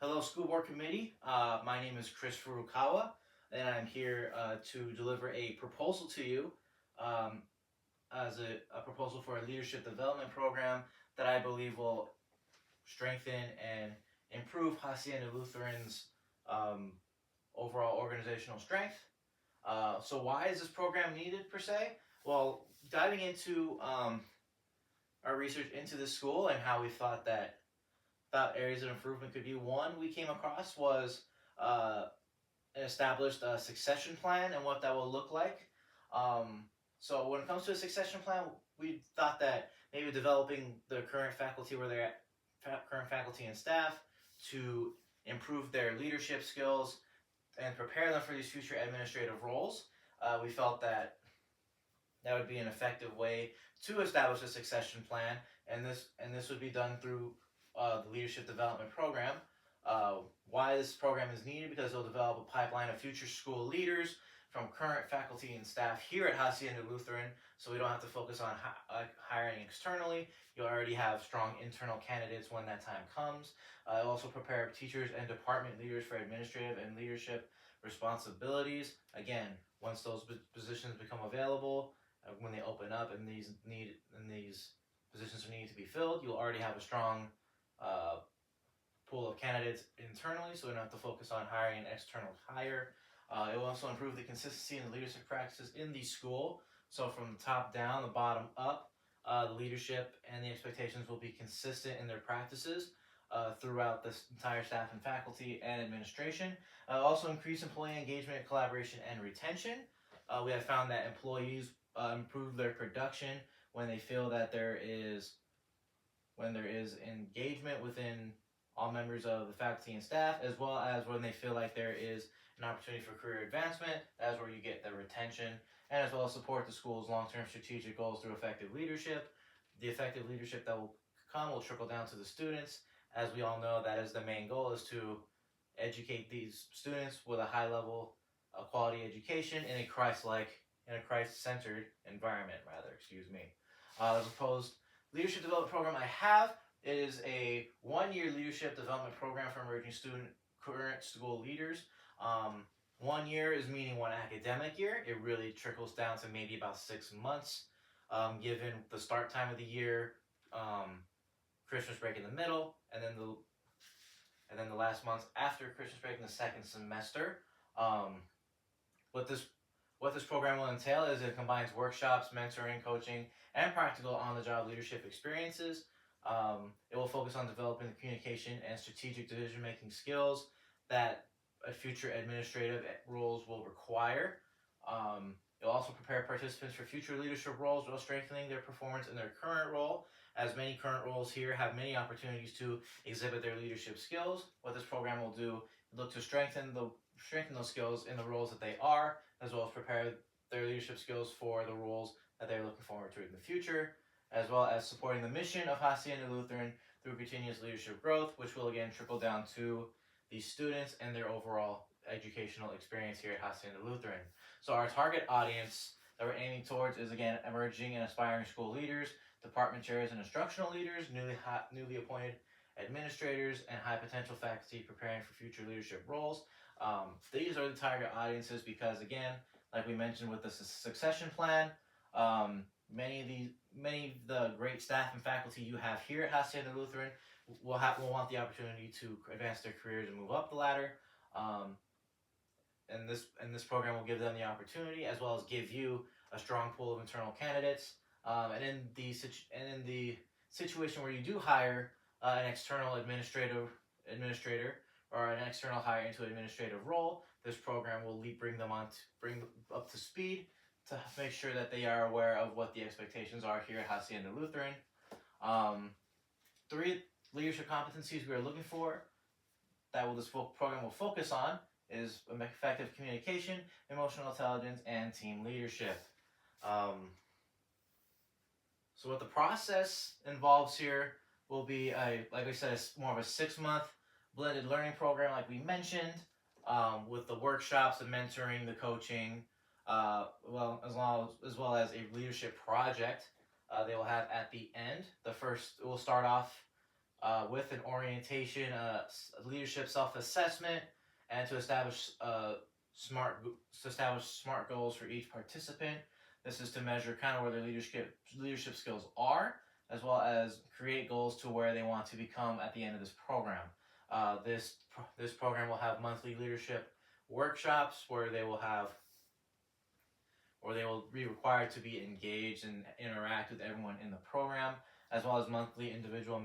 Hello, School Board Committee. My name is Chris Furukawa, and I'm here to deliver a proposal to you um, as a proposal for a leadership development program that I believe will strengthen and improve Hacienda Lutheran's um, overall organizational strength. So, why is this program needed per se? Well, diving into our research into the school and how we thought areas of improvement could be. One we came across was uh, an established succession plan and what that will look like. Um, so when it comes to a succession plan, we thought that maybe developing the current faculty where they're at, current faculty and staff to improve their leadership skills and prepare them for these future administrative roles. We felt that would be an effective way to establish a succession plan, and this would be done through the leadership development program. Uh, why this program is needed? Because it'll develop a pipeline of future school leaders from current faculty and staff here at Hacienda Lutheran, so we don't have to focus on hiring externally. You'll already have strong internal candidates when that time comes. It'll also prepare teachers and department leaders for administrative and leadership responsibilities. Again, once those positions become available, when they open up and these positions are needed to be filled, you'll already have a strong uh, pool of candidates internally, so we don't have to focus on hiring an external hire. It will also improve the consistency in the leadership practices in the school. So from the top down, the bottom up, the leadership and the expectations will be consistent in their practices throughout this entire staff and faculty and administration. Also increase employee engagement, collaboration, and retention. We have found that employees improve their production when they feel that there is engagement within all members of the faculty and staff, as well as when they feel like there is an opportunity for career advancement. That's where you get the retention, and as well as support the school's long-term strategic goals through effective leadership. The effective leadership that will come will trickle down to the students. As we all know, that is the main goal, is to educate these students with a high level of quality education in a Christ-centered environment, rather, excuse me. The proposed leadership development program I have, it is a one-year leadership development program for emerging current school leaders. 1 year is meaning one academic year. It really trickles down to maybe about 6 months, given the start time of the year, Christmas break in the middle, and then the last months after Christmas break in the second semester. Um, what this program will entail is it combines workshops, mentoring, coaching, and practical on-the-job leadership experiences. It will focus on developing the communication and strategic decision-making skills that a future administrative roles will require. It will also prepare participants for future leadership roles while strengthening their performance in their current role, as many current roles here have many opportunities to exhibit their leadership skills. What this program will do, look to strengthen those skills in the roles that they are, as well as prepare their leadership skills for the roles that they're looking forward to in the future, as well as supporting the mission of Hacienda Lutheran through continuous leadership growth, which will again trickle down to the students and their overall educational experience here at Hacienda Lutheran. So our target audience that we're aiming towards is, again, emerging and aspiring school leaders, department chairs and instructional leaders, newly appointed administrators, and high potential faculty preparing for future leadership roles. These are the target audiences because, again, like we mentioned with the succession plan, many of the great staff and faculty you have here at Hacienda Lutheran will want the opportunity to advance their careers and move up the ladder. And this program will give them the opportunity, as well as give you a strong pool of internal candidates. And in the situation where you do hire an external administrator or an external hire into an administrative role, this program will bring them up to speed to make sure that they are aware of what the expectations are here at Hacienda Lutheran. 3 leadership competencies we are looking for that this program will focus on is effective communication, emotional intelligence, and team leadership. So what the process involves here will be, like I said, it's more of a 6-month blended learning program, like we mentioned, with the workshops, the mentoring, the coaching, as well as a leadership project they will have at the end. It will start off with an orientation, leadership self-assessment, and to establish smart goals for each participant. This is to measure kind of where their leadership skills are, as well as create goals to where they want to become at the end of this program. This program will have monthly leadership workshops where they will be required to be engaged and interact with everyone in the program, as well as monthly individual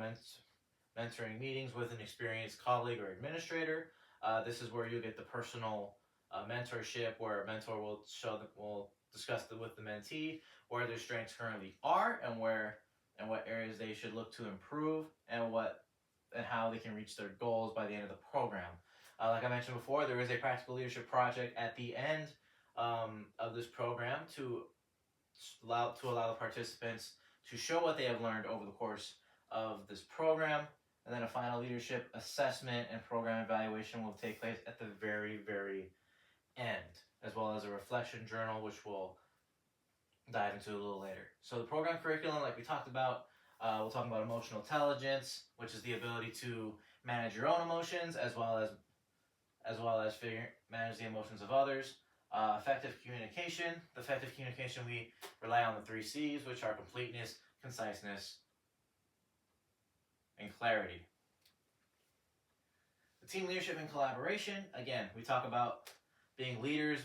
mentoring meetings with an experienced colleague or administrator. This is where you get the personal mentorship, where a mentor will discuss with the mentee where their strengths currently are and what areas they should look to improve and how they can reach their goals by the end of the program. Like I mentioned before, there is a practical leadership project at the end of this program to allow the participants to show what they have learned over the course of this program. And then a final leadership assessment and program evaluation will take place at the very, very end, as well as a reflection journal, which we'll dive into a little later. So the program curriculum, like we talked about, we'll talk about emotional intelligence, which is the ability to manage your own emotions, as well as manage the emotions of others. Effective communication. The effective communication, we rely on the 3 C's, which are completeness, conciseness, and clarity. The team leadership and collaboration. Again, we talk about being leaders.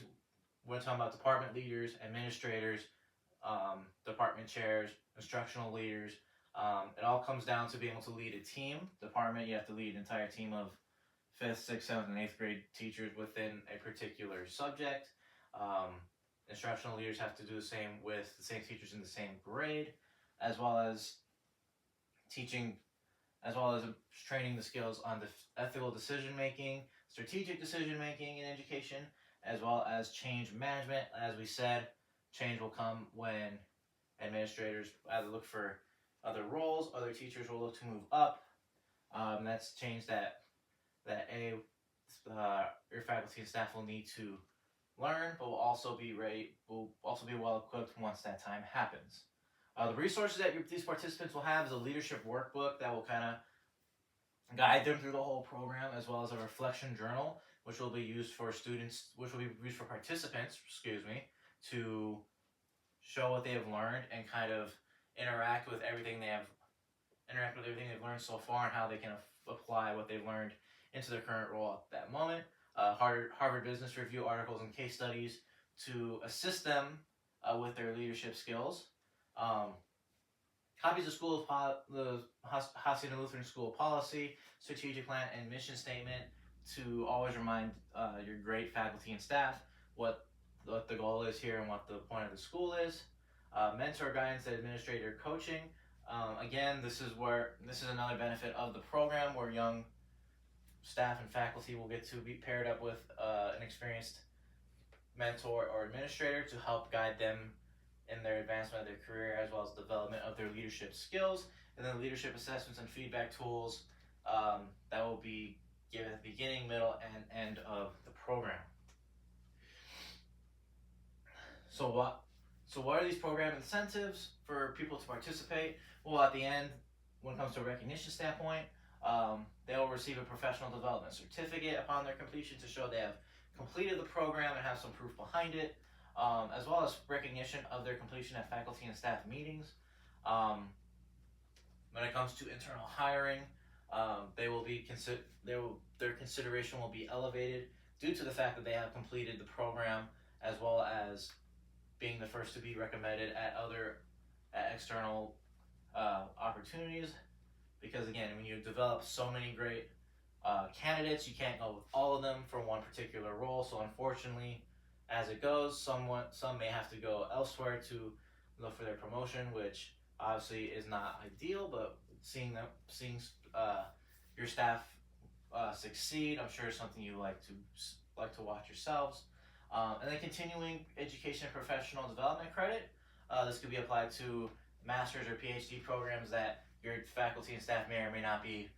We're talking about department leaders, administrators, department chairs, instructional leaders. It all comes down to being able to lead a team. Department, you have to lead an entire team of 5th, 6th, 7th, and 8th grade teachers within a particular subject. Instructional leaders have to do the same with the same teachers in the same grade, as well as training the skills on the ethical decision making, strategic decision making in education, as well as change management. As we said, change will come when administrators either look for other roles, other teachers will look to move up. That's change that your faculty and staff will need to learn, but will also be well equipped once that time happens. The resources that these participants will have is a leadership workbook that will kind of guide them through the whole program, as well as a reflection journal, which will be used for participants, to show what they have learned and kind of interact with everything they've learned so far and how they can apply what they've learned into their current role at that moment. Harvard Business Review articles and case studies to assist them with their leadership skills. Copies of the Hacienda Lutheran School Policy, Strategic Plan, and Mission Statement to always remind your great faculty and staff what the goal is here and what the point of the school is. Mentor guidance and administrator coaching. Again, this is another benefit of the program where young staff and faculty will get to be paired up with an experienced mentor or administrator to help guide them in their advancement of their career, as well as development of their leadership skills. And then leadership assessments and feedback tools that will be given at the beginning, middle, and end of the program. So what are these program incentives for people to participate? Well, at the end, when it comes to a recognition standpoint, they will receive a professional development certificate upon their completion to show they have completed the program and have some proof behind it, as well as recognition of their completion at faculty and staff meetings. When it comes to internal hiring, their consideration will be elevated due to the fact that they have completed the program, as well as being the first to be recommended at external opportunities. Because again, when you develop so many great candidates, you can't go with all of them for one particular role. So unfortunately, as it goes, some may have to go elsewhere to look for their promotion, which obviously is not ideal. But seeing your staff succeed, I'm sure is something you like to watch yourselves. And then continuing education and professional development credit. This could be applied to master's or PhD programs that your faculty and staff may or may not be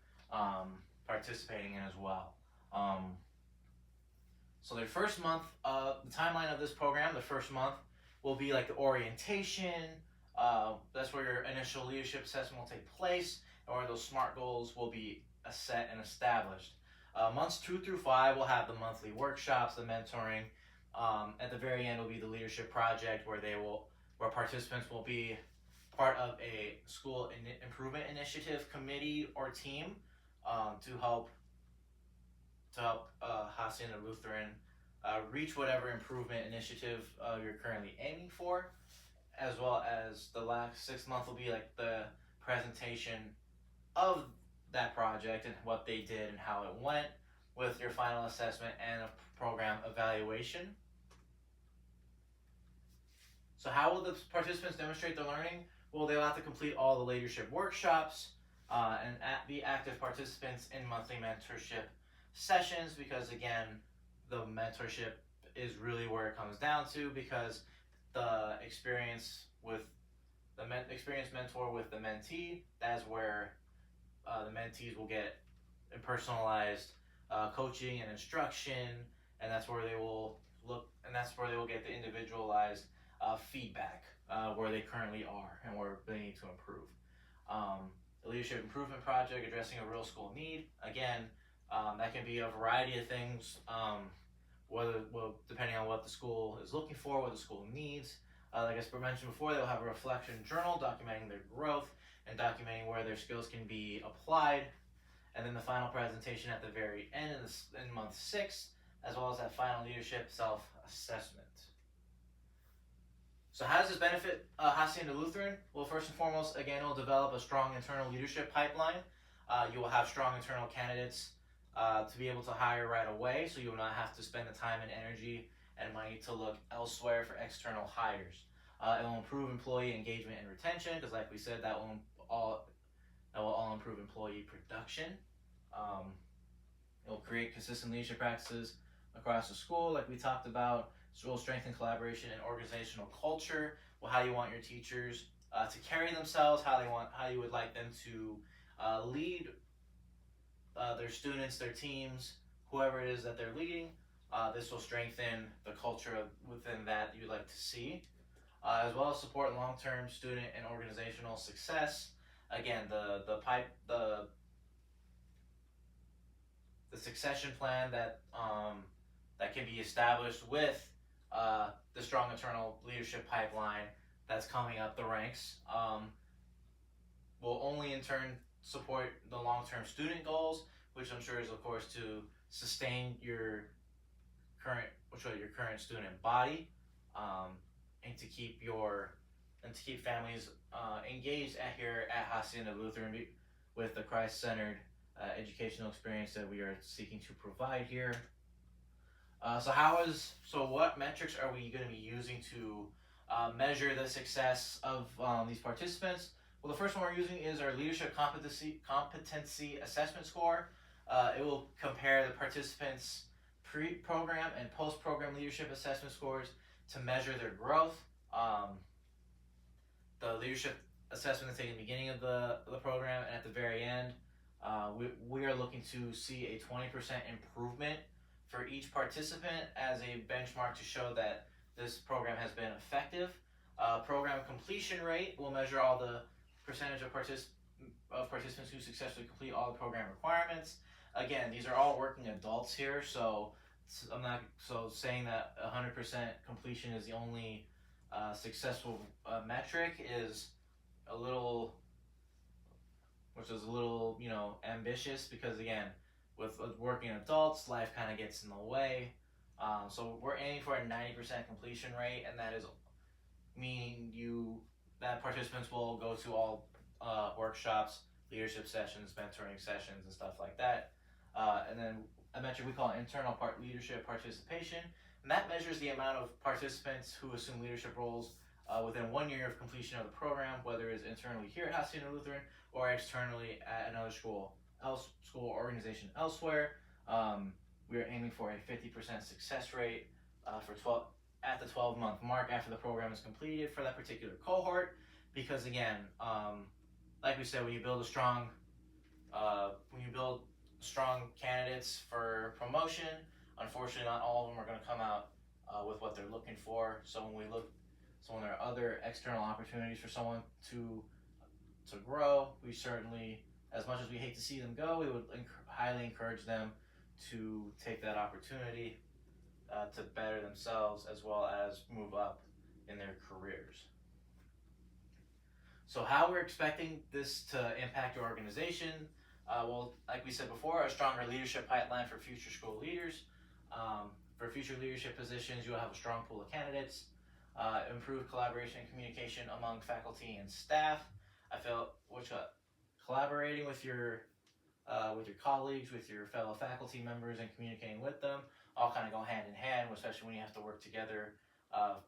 participating in as well. So their first month, the timeline of this program, the first month will be like the orientation. That's where your initial leadership assessment will take place. and where those SMART goals will be set and established. Months 2 through 5 will have the monthly workshops, the mentoring. At the very end will be the leadership project, where participants will be part of a school improvement initiative committee or team to help Hacienda Lutheran reach whatever improvement initiative you're currently aiming for, as well as the last 6 months will be like the presentation of that project and what they did and how it went, with your final assessment and a program evaluation. So how will the participants demonstrate their learning? Well, they'll have to complete all the leadership workshops and be active participants in monthly mentorship sessions, because again, the mentorship is really where it comes down to, because the experienced mentor with the mentee, that's where the mentees will get personalized coaching and instruction, and that's where they will get the individualized feedback where they currently are and where they need to improve. The leadership improvement project, addressing a real school need. Again, that can be a variety of things, depending on what the school is looking for, what the school needs. Like I mentioned before, they'll have a reflection journal documenting their growth and documenting where their skills can be applied. And then the final presentation at the very end in month 6, as well as that final leadership self-assessment. So how does this benefit Hacienda Lutheran? Well, first and foremost, again, it will develop a strong internal leadership pipeline. You will have strong internal candidates to be able to hire right away, so you will not have to spend the time and energy and money to look elsewhere for external hires. It will improve employee engagement and retention, because like we said, that will all improve employee production. It will create consistent leadership practices across the school, like we talked about. So it will strengthen collaboration and organizational culture. Well, how you want your teachers to carry themselves, how you would like them to lead their students, their teams, whoever it is that they're leading. This will strengthen the culture within that you'd like to see, as well as support long-term student and organizational success. Again, the succession plan that can be established with the strong internal leadership pipeline that's coming up the ranks will only in turn support the long-term student goals, which I'm sure is of course to sustain your current student body, and to keep families engaged here at Hacienda Lutheran with the Christ-centered educational experience that we are seeking to provide here. So what metrics are we going to be using to measure the success of these participants? Well, the first one we're using is our leadership competency assessment score. It will compare the participants' pre-program and post-program leadership assessment scores to measure their growth. The leadership assessment is taken at the beginning of the program and at the very end. We are looking to see a 20% improvement for each participant as a benchmark to show that this program has been effective. Program completion rate will measure all the percentage of participants who successfully complete all the program requirements. Again, these are all working adults here, so saying that 100% completion is the only successful metric is a little ambitious, because again, with working adults, life kind of gets in the way. So we're aiming for a 90% completion rate, and that is meaning that participants will go to all workshops, leadership sessions, mentoring sessions, and stuff like that. And then a metric we call internal leadership participation, and that measures the amount of participants who assume leadership roles within 1 year of completion of the program, whether it's internally here at Hacienda Lutheran or externally at another school or organization elsewhere. We are aiming for a 50% success rate at the 12-month mark after the program is completed for that particular cohort, because again, like we said, when you build strong candidates for promotion, unfortunately not all of them are going to come out with what they're looking for. So when there are other external opportunities for someone to grow, we certainly as much as we hate to see them go, we would highly encourage them to take that opportunity to better themselves as well as move up in their careers. So how we're expecting this to impact your organization? Well, like we said before, a stronger leadership pipeline for future school leaders. For future leadership positions, you'll have a strong pool of candidates. Improved collaboration and communication among faculty and staff. I felt collaborating with your colleagues, with your fellow faculty members, and communicating with them all kind of go hand in hand, especially when you have to work together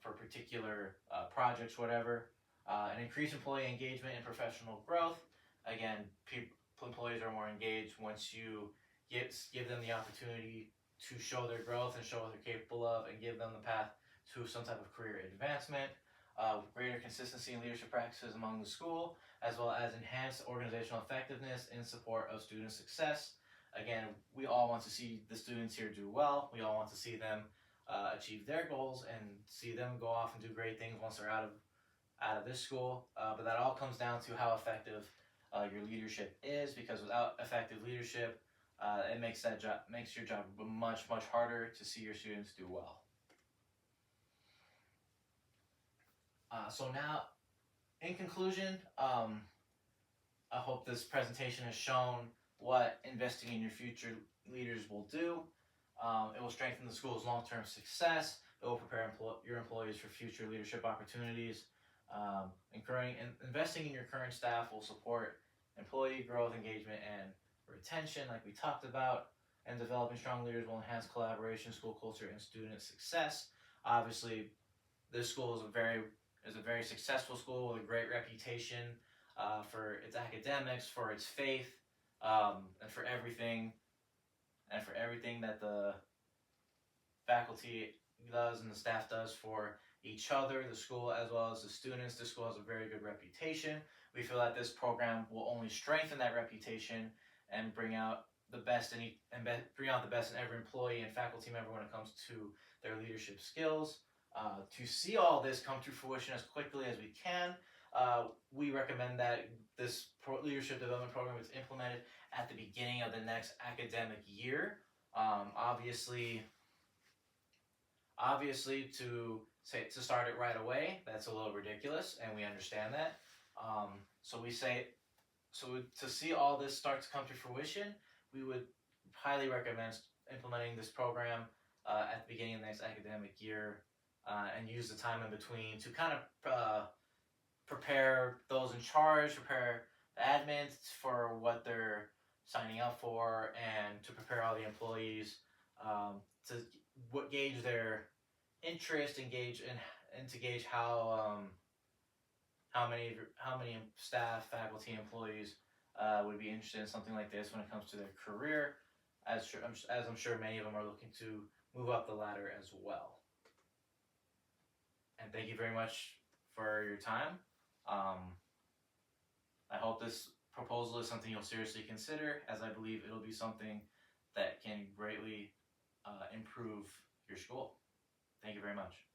for particular projects, whatever. And increase employee engagement and professional growth. Again, employees are more engaged once you give them the opportunity to show their growth and show what they're capable of, and give them the path to some type of career advancement. Greater consistency in leadership practices among the school, as well as enhanced organizational effectiveness in support of student success. Again, we all want to see the students here do well. We all want to see them achieve their goals and see them go off and do great things once they're out of this school. But that all comes down to how effective your leadership is, because without effective leadership, it makes your job much harder to see your students do well. So now, in conclusion, I hope this presentation has shown what investing in your future leaders will do. It will strengthen the school's long-term success. It will prepare your employees for future leadership opportunities. Investing in your current staff will support employee growth, engagement, and retention, like we talked about. And developing strong leaders will enhance collaboration, school culture, and student success. Obviously, this school is a very successful school with a great reputation for its academics, for its faith, and for everything that the faculty does and the staff does for each other, the school, as well as the students. The school has a very good reputation. We feel that this program will only strengthen that reputation and bring out the best in every employee and faculty member when it comes to their leadership skills. To see all this come to fruition as quickly as we can, we recommend that this leadership development program is implemented at the beginning of the next academic year. Obviously, to start it right away, that's a little ridiculous, and we understand that. To see all this start to come to fruition, we would highly recommend implementing this program at the beginning of the next academic year, and use the time in between to kind of prepare those in charge, prepare the admins for what they're signing up for, and to prepare all the employees to gauge their interest, and to gauge how many staff, faculty, employees would be interested in something like this when it comes to their career, as I'm sure many of them are looking to move up the ladder as well. And thank you very much for your time. I hope this proposal is something you'll seriously consider, as I believe it'll be something that can greatly improve your school. Thank you very much.